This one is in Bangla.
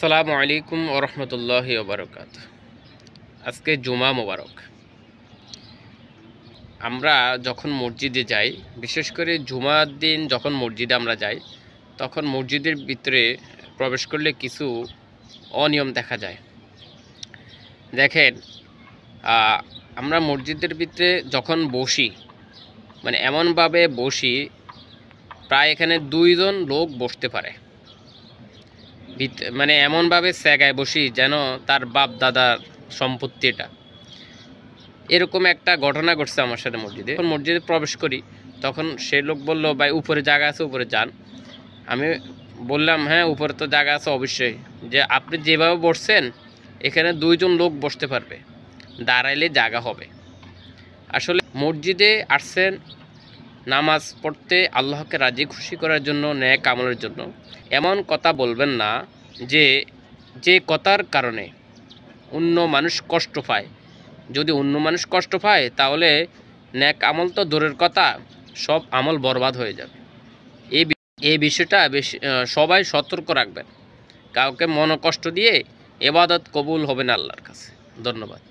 আসসালামু আলাইকুম ওয়া রাহমাতুল্লাহি ওয়া বারাকাতুহু। আজকে জুমা মোবারক। আমরা যখন মসজিদে যাই, বিশেষ করে জুমার দিন যখন মসজিদে আমরা যাই, তখন মসজিদের ভিতরে প্রবেশ করলে কিছু অনিয়ম দেখা যায়। দেখেন, আমরা মসজিদের ভিতরে যখন বসি, মানে এমনভাবে বসি প্রায় এখানে 2 জন লোক বসতে পারে। মানে এমনভাবে জায়গায় বসি যেন তার বাপ দাদার সম্পত্তি এটা। এরকম একটা ঘটনা ঘটছে আমার সাথে মসজিদে। যখন মসজিদে প্রবেশ করি তখন সে লোক বলল, ভাই উপরে জায়গা আছে, উপরে যান। আমি বললাম, হ্যাঁ উপরে তো জায়গা আছে অবশ্যই, যে আপনি যেভাবে বসছেন এখানে 2 জন লোক বসতে পারবে, দাঁড়াইলে জায়গা হবে। আসলে মসজিদে আসছেন নামাজ পড়তে, আল্লাহকে রাজি খুশি করার জন্য, ন্যাক আমলের জন্য। এমন কথা বলবেন না যে কথার কারণে অন্য মানুষ কষ্ট পায়। যদি অন্য মানুষ কষ্ট পায় তাহলে ন্যাক আমল তো দূরের কথা, সব আমল বরবাদ হয়ে যাবে। এই বিষয়টা বেশি সবাই সতর্ক রাখবেন। কাউকে মনোকষ্ট দিয়ে ইবাদত কবুল হবে না আল্লাহর কাছে। ধন্যবাদ।